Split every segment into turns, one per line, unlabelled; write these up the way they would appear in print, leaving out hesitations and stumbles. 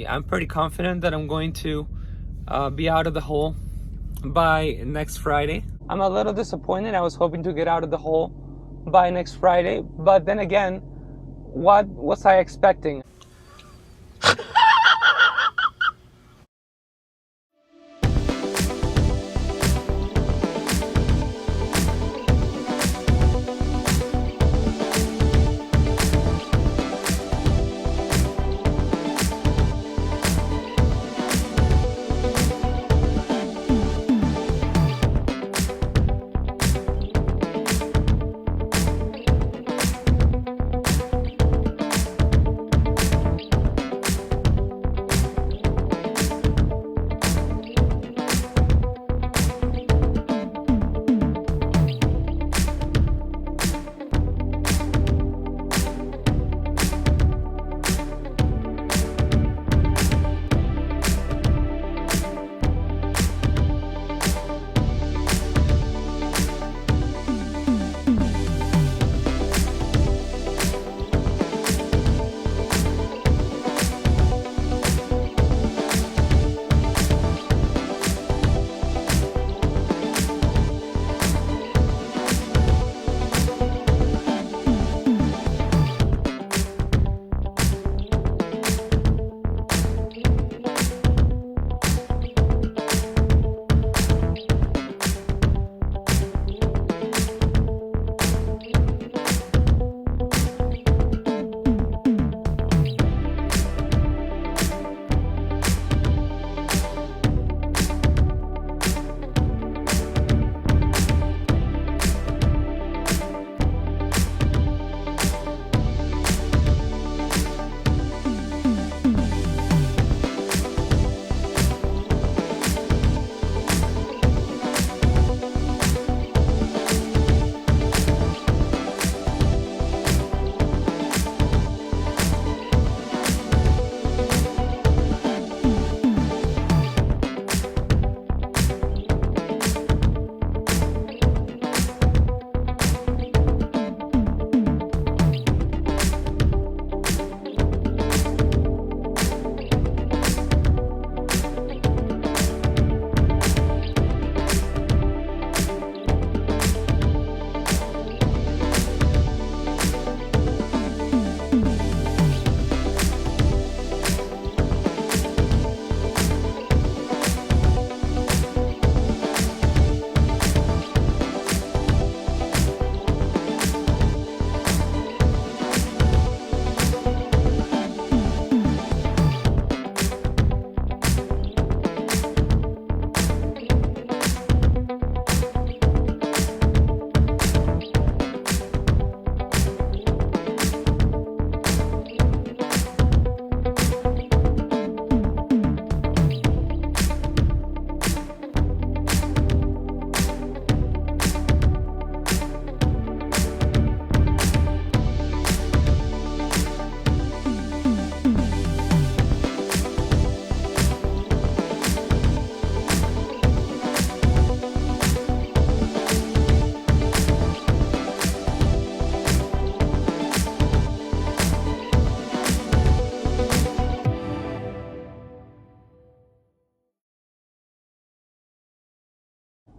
I'm pretty confident that I'm going to be out of the hole by next Friday. I'm a little disappointed. I was hoping to get out of the hole by next Friday, but then again, what was I expecting?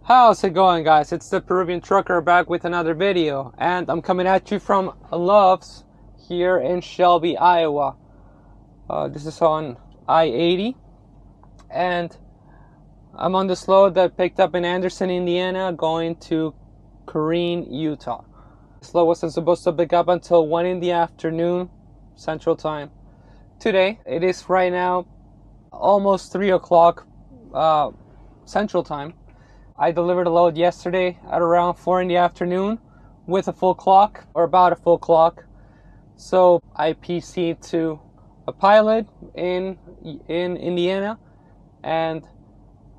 How's it going, guys? It's the Peruvian Trucker back with another video, and I'm coming at you from Love's here in Shelby, Iowa. This is on I-80, and I'm on this load that picked up in Anderson, Indiana, going to Corrine, Utah. This load wasn't supposed to pick up until 1 in the afternoon, Central Time. Today, it is right now almost 3 o'clock Central Time. I delivered a load yesterday at around 4 in the afternoon with a full clock, or about a full clock. So I PC'd to a pilot in Indiana, and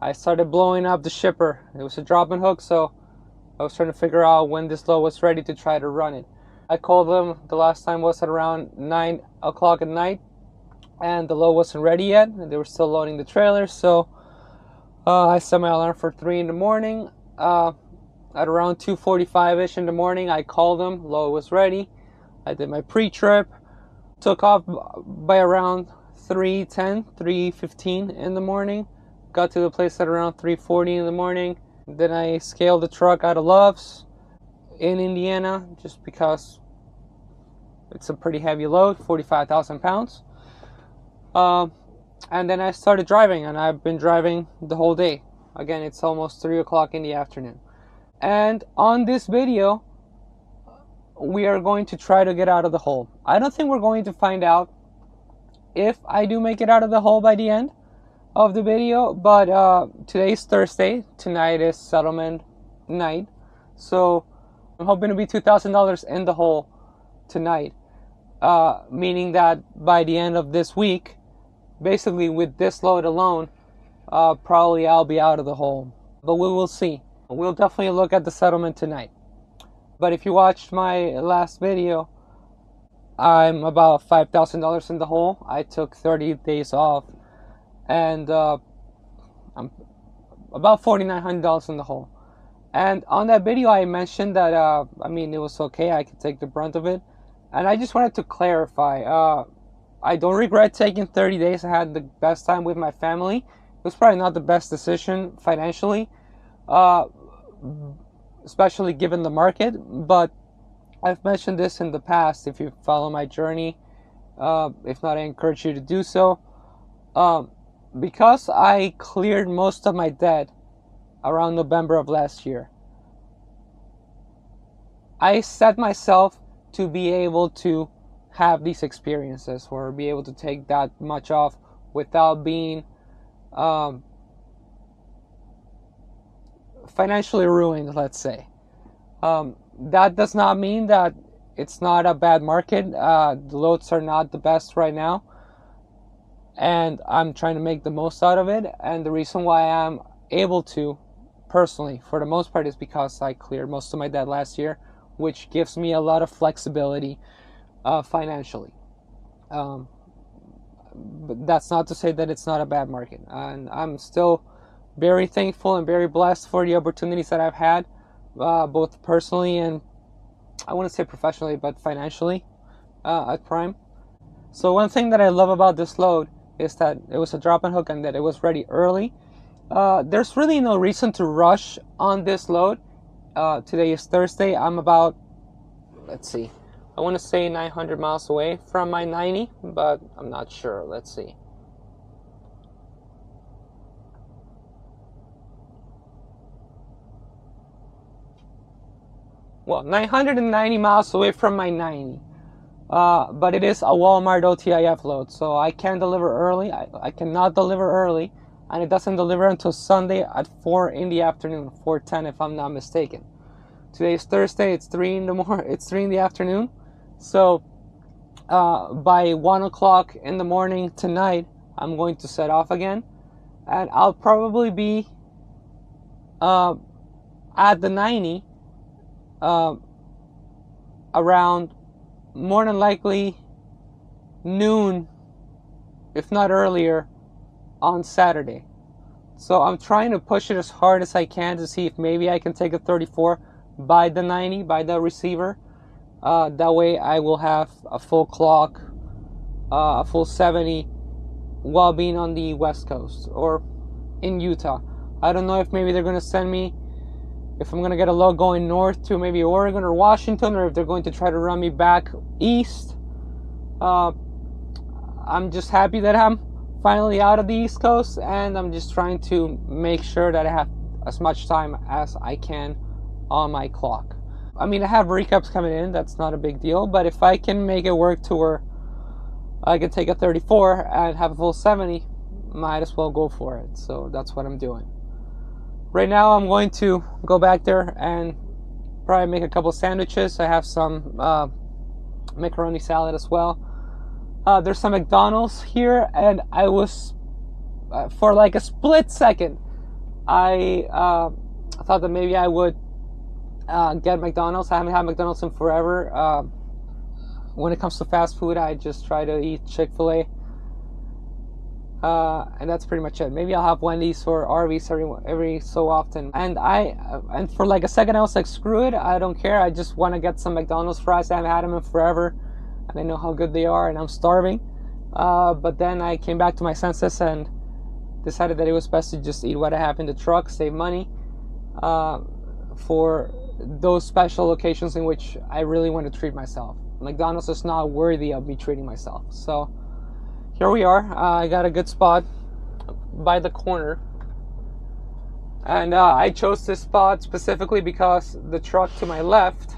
I started blowing up the shipper. It was a drop and hook, so I was trying to figure out when this load was ready to try to run it. I called them the last time was at around 9 o'clock at night, and the load wasn't ready yet, and they were still loading the trailer. So I set my alarm for 3 in the morning. At around 2:45ish in the morning, I called them. Load was ready. I did my pre-trip. Took off by around 3:10, 3:15 in the morning. Got to the place at around 3:40 in the morning. Then I scaled the truck out of Love's in Indiana, just because it's a pretty heavy load, 45,000 pounds. And then I started driving, and I've been driving the whole day. Again, it's almost 3 o'clock in the afternoon. And on this video, we are going to try to get out of the hole. I don't think we're going to find out if I do make it out of the hole by the end of the video, but today's Thursday. Tonight is settlement night. So I'm hoping to be $2,000 in the hole tonight. Meaning that by the end of this week, basically with this load alone, probably I'll be out of the hole. But we will see. We'll definitely look at the settlement tonight. But if you watched my last video, I'm about $5,000 in the hole. I took 30 days off, and I'm about $4,900 in the hole. And on that video, I mentioned that it was okay. I could take the brunt of it. And I just wanted to clarify. I don't regret taking 30 days. I had the best time with my family. It was probably not the best decision financially, especially given the market. But I've mentioned this in the past. If you follow my journey, if not, I encourage you to do so. Because I cleared most of my debt around November of last year, I set myself to be able to have these experiences, or be able to take that much off without being financially ruined, let's say. That does not mean that it's not a bad market. The loads are not the best right now, and I'm trying to make the most out of it. And the reason why I'm able to, personally, for the most part, is because I cleared most of my debt last year, which gives me a lot of flexibility financially. But that's not to say that it's not a bad market. And I'm still very thankful and very blessed for the opportunities that I've had, both personally and, I wouldn't say professionally, but financially at Prime. So one thing that I love about this load is that it was a drop and hook and that it was ready early. There's really no reason to rush on this load. Today is Thursday. I'm about, let's see, I want to say 900 miles away from my 90, but I'm not sure. Let's see. Well, 990 miles away from my 90. But it is a Walmart OTIF load, so I can deliver early. I cannot deliver early, and it doesn't deliver until Sunday at 4 in the afternoon, 4:10 if I'm not mistaken. Today is Thursday. It's 3 in the afternoon. So by 1 o'clock in the morning tonight, I'm going to set off again, and I'll probably be at the 90 around, more than likely, noon, if not earlier, on Saturday. So I'm trying to push it as hard as I can to see if maybe I can take a 34 by the 90, by the receiver. That way I will have a full clock, a full 70, while being on the West Coast or in Utah. I don't know if maybe they're going to send me, if I'm going to get a load going north to maybe Oregon or Washington, or if they're going to try to run me back east. I'm just happy that I'm finally out of the East Coast, and I'm just trying to make sure that I have as much time as I can on my clock. I mean, I have recaps coming in, that's not a big deal, but if I can make it work to where I can take a 34 and have a full 70, might as well go for it. So that's what I'm doing. Right now I'm going to go back there and probably make a couple sandwiches. I have some macaroni salad as well. There's some McDonald's here, and I was, for like a split second, I thought that maybe I would get McDonald's. I haven't had McDonald's in forever. When it comes to fast food, I just try to eat Chick-fil-A. And that's pretty much it. Maybe I'll have Wendy's or Arby's every so often. And for like a second I was like, screw it, I don't care. I just want to get some McDonald's fries. I haven't had them in forever, and I know how good they are, and I'm starving. But then I came back to my senses and decided that it was best to just eat what I have in the truck, save money for those special occasions in which I really want to treat myself. McDonald's is not worthy of me treating myself. So here we are. I got a good spot by the corner. And I chose this spot specifically because the truck to my left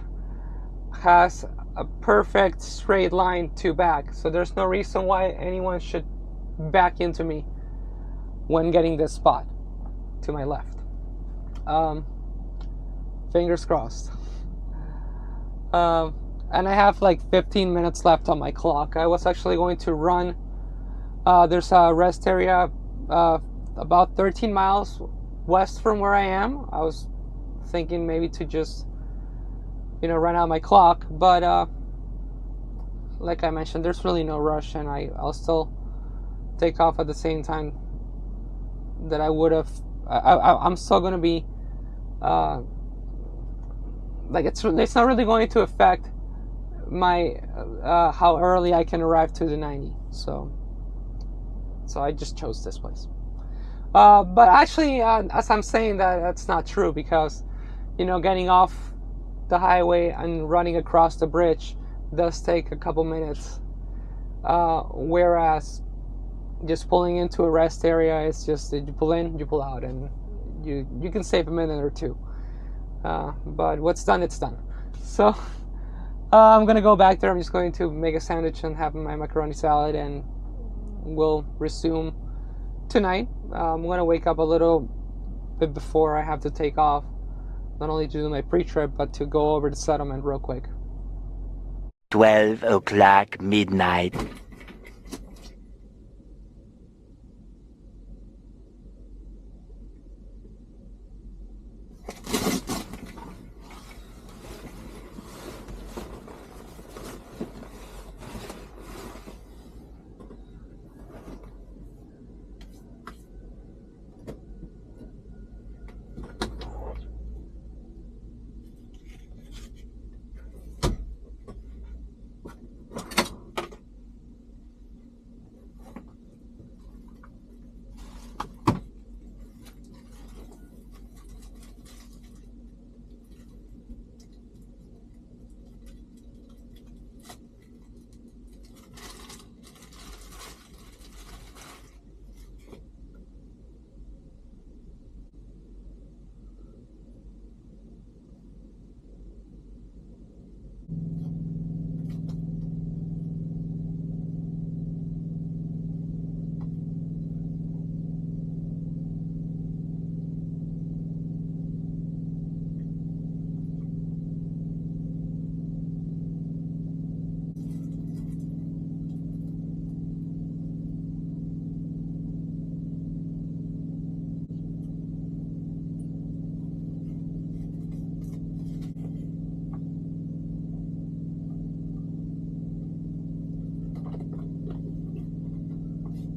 has a perfect straight line to back. So there's no reason why anyone should back into me when getting this spot to my left. Fingers crossed. And I have like 15 minutes left on my clock. I was actually going to run. There's a rest area about 13 miles west from where I am. I was thinking maybe to just, run out my clock, but like I mentioned, there's really no rush, and I'll still take off at the same time that I would have. I'm still gonna be like it's not really going to affect my how early I can arrive to the 90. So I just chose this place. But actually, as I'm saying that, that's not true, because, getting off the highway and running across the bridge does take a couple minutes. Whereas just pulling into a rest area, it's just you pull in, you pull out, and you can save a minute or two. But what's done, it's done. So I'm gonna go back there. I'm just going to make a sandwich and have my macaroni salad, and we'll resume tonight. I'm gonna wake up a little bit before I have to take off, not only to do my pre-trip, but to go over the settlement real quick.
12 o'clock midnight.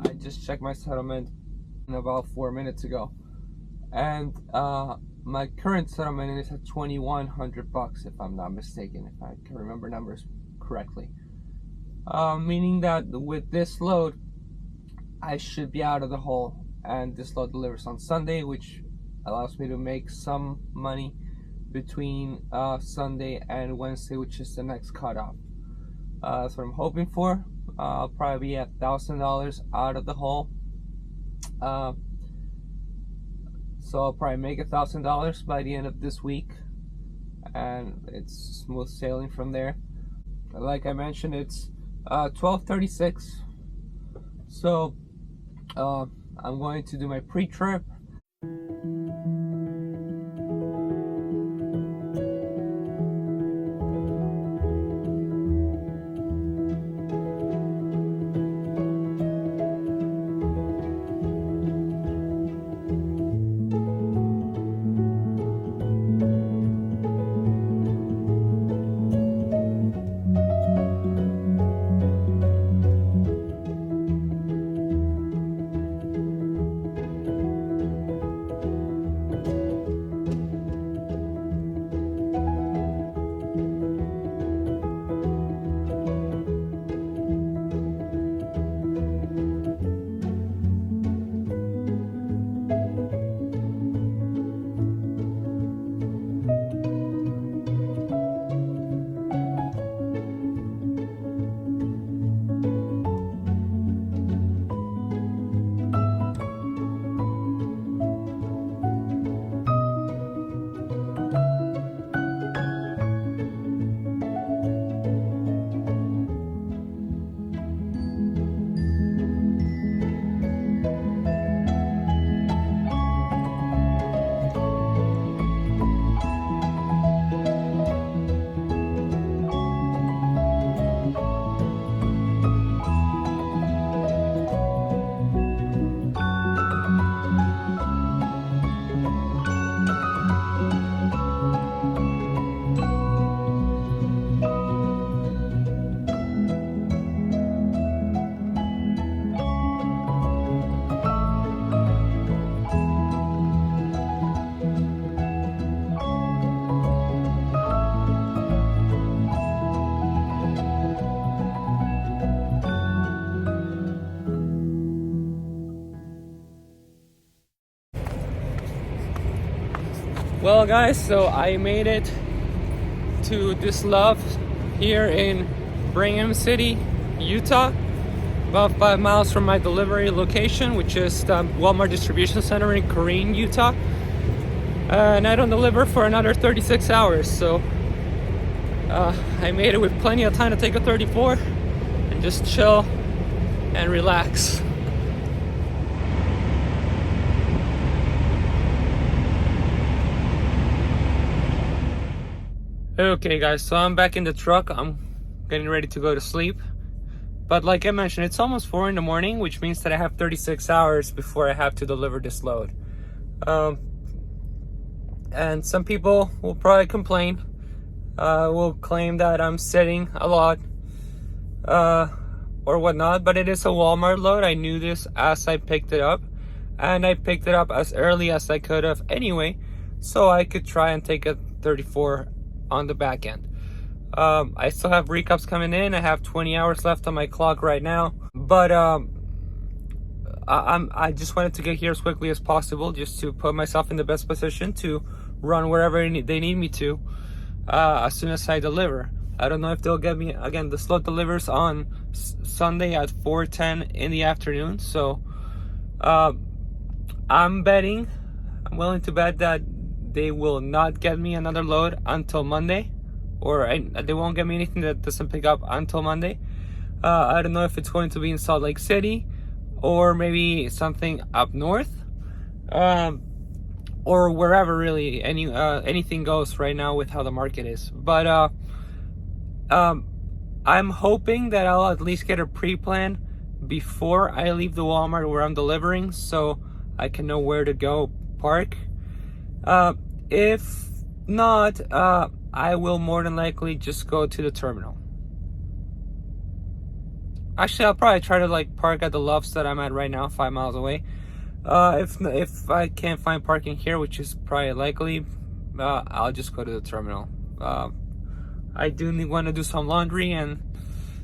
I just checked my settlement about 4 minutes ago, and my current settlement is at $2,100 if I'm not mistaken, if I can remember numbers correctly. Meaning that with this load, I should be out of the hole, and this load delivers on Sunday, which allows me to make some money between Sunday and Wednesday, which is the next cutoff. That's what I'm hoping for. I'll probably be at $1,000 out of the hole. So I'll probably make $1,000 by the end of this week, and it's smooth sailing from there. Like I mentioned, it's 12:36. So I'm going to do my pre-trip. Well, guys, so I made it to this love here in Brigham City, Utah, about 5 miles from my delivery location, which is the Walmart distribution center in Corrine, Utah. And I don't deliver for another 36 hours, so I made it with plenty of time to take a 34 and just chill and relax. Okay guys, so I'm back in the truck. I'm getting ready to go to sleep. But like I mentioned, it's almost 4 in the morning, which means that I have 36 hours before I have to deliver this load. And some people will probably complain, will claim that I'm sitting a lot, or whatnot, but it is a Walmart load. I knew this as I picked it up, and I picked it up as early as I could have anyway, so I could try and take a 34 on the back end. I still have recaps coming in. I have 20 hours left on my clock right now, but I just wanted to get here as quickly as possible, just to put myself in the best position to run wherever they need me to as soon as I deliver. I don't know if they'll get me again. The slot delivers on Sunday at 4:10 in the afternoon, so I'm willing to bet that they will not get me another load until Monday, or they won't get me anything that doesn't pick up until Monday. I don't know if it's going to be in Salt Lake City or maybe something up north, or wherever really. Anything goes right now with how the market is. But I'm hoping that I'll at least get a pre-plan before I leave the Walmart where I'm delivering, so I can know where to go park. If not, I will more than likely just go to the terminal. Actually, I'll probably try to like park at the Loves that I'm at right now, 5 miles away. If I can't find parking here, which is probably likely, I'll just go to the terminal. I do want to do some laundry and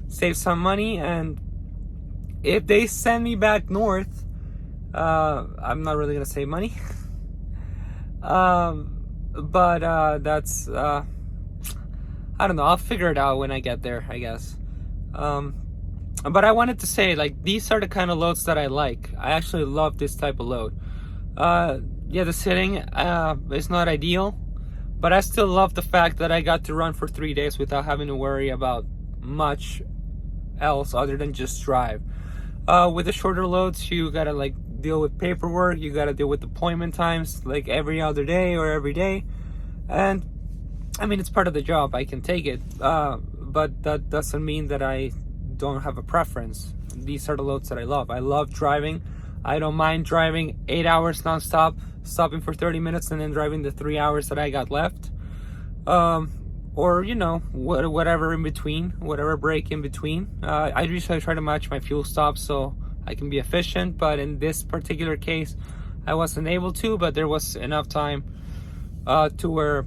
save some money, and if they send me back north, I'm not really gonna save money. But that's I don't know, I'll figure it out when I get there, I guess. But I wanted to say, like, these are the kind of loads that I like. I actually love this type of load. Yeah, the sitting is not ideal, but I still love the fact that I got to run for 3 days without having to worry about much else other than just drive. With the shorter loads, you gotta like deal with paperwork, you gotta deal with appointment times like every other day or every day, and I mean, it's part of the job. I can take it, but that doesn't mean that I don't have a preference. These are the loads that I love. I love driving. I don't mind driving 8 hours non-stop, stopping for 30 minutes and then driving the 3 hours that I got left, or you know, whatever in between, whatever break in between. I usually try to match my fuel stops so I can be efficient, but in this particular case I wasn't able to, but there was enough time to where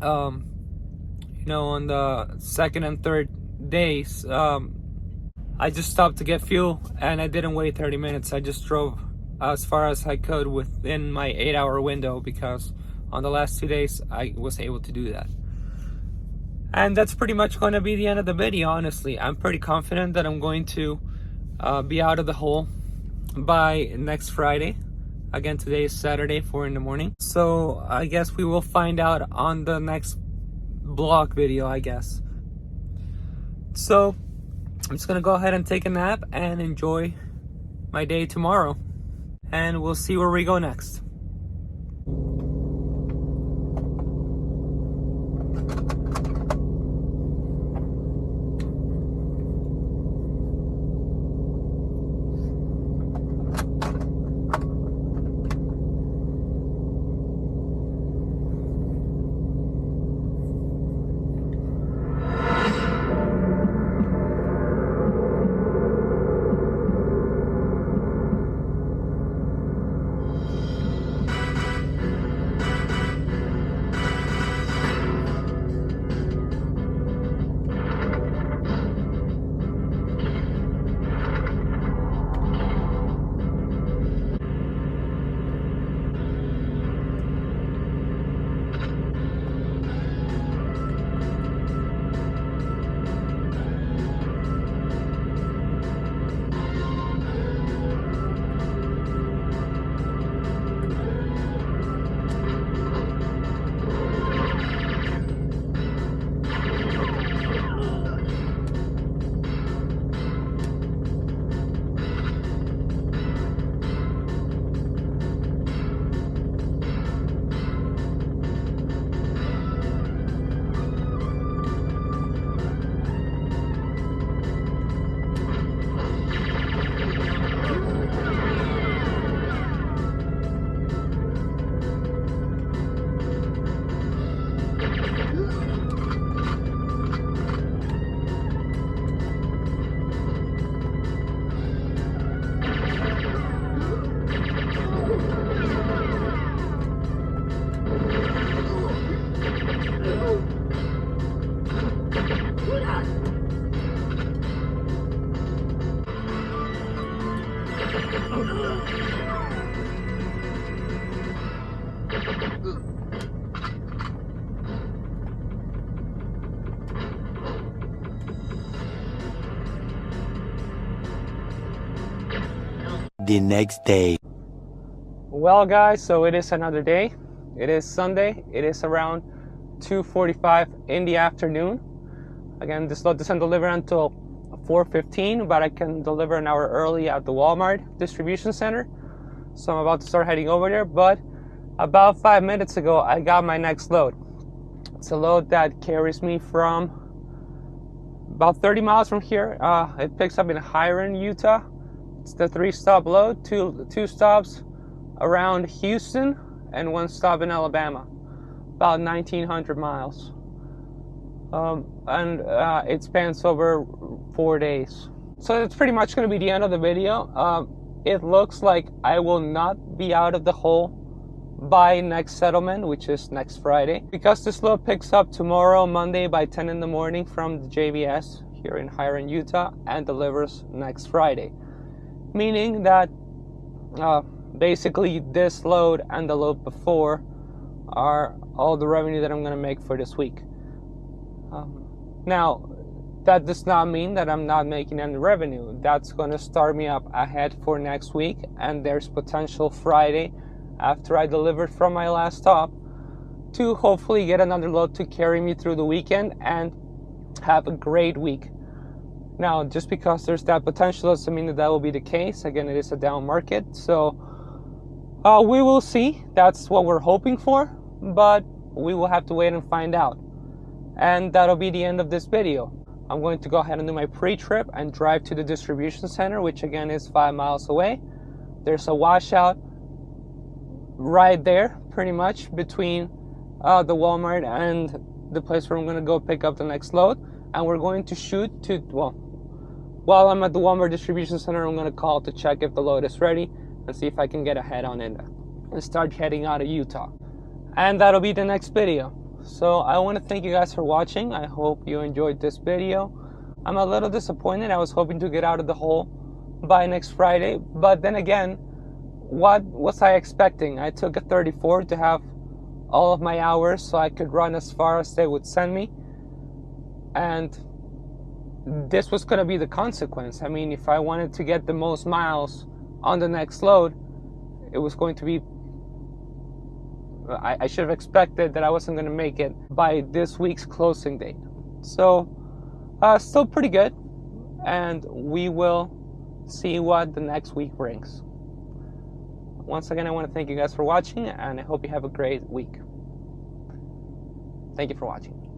you know, on the second and third days, I just stopped to get fuel and I didn't wait 30 minutes. I just drove as far as I could within my 8-hour window, because on the last 2 days I was able to do that. And that's pretty much going to be the end of the video. Honestly, I'm pretty confident that I'm going to be out of the hole by next Friday. Again, today is Saturday, 4 in the morning. So I guess we will find out on the next blog video, I guess. So I'm just gonna go ahead and take a nap and enjoy my day tomorrow, and we'll see where we go next.
The next day.
Well guys, so it is another day. It is Sunday. It is around 2:45 in the afternoon. Again, this load doesn't deliver until 4:15, but I can deliver an hour early at the Walmart distribution center. So I'm about to start heading over there, but about 5 minutes ago, I got my next load. It's a load that carries me from about 30 miles from here. It picks up in Hiram, Utah. It's the 3-stop load, two stops around Houston and 1 stop in Alabama, about 1,900 miles. And it spans over 4 days. So that's pretty much going to be the end of the video. It looks like I will not be out of the hole by next settlement, which is next Friday, because this load picks up tomorrow, Monday, by 10 in the morning from the JBS here in Hiram, Utah, and delivers next Friday. Meaning that basically this load and the load before are all the revenue that I'm going to make for this week. Now, that does not mean that I'm not making any revenue. That's going to start me up ahead for next week, and there's potential Friday after I delivered from my last stop to hopefully get another load to carry me through the weekend and have a great week. Now, just because there's that potential doesn't mean that that will be the case. Again, it is a down market, so we will see. That's what we're hoping for, but we will have to wait and find out. And that'll be the end of this video. I'm going to go ahead and do my pre-trip and drive to the distribution center, which again is 5 miles away. There's a washout right there, pretty much, between the Walmart and the place where I'm going to go pick up the next load. And we're going to shoot to, well, while I'm at the Walmart distribution center, I'm going to call to check if the load is ready and see if I can get a head on it and start heading out of Utah. And that'll be the next video. So I want to thank you guys for watching. I hope you enjoyed this video. I'm a little disappointed. I was hoping to get out of the hole by next Friday, but then again, what was I expecting? I took a 34 to have all of my hours so I could run as far as they would send me, and this was going to be the consequence. I mean, if I wanted to get the most miles on the next load, it was going to be, I should have expected that I wasn't going to make it by this week's closing date. So still pretty good, and we will see what the next week brings. Once again, I want to thank you guys for watching, and I hope you have a great week. Thank you for watching.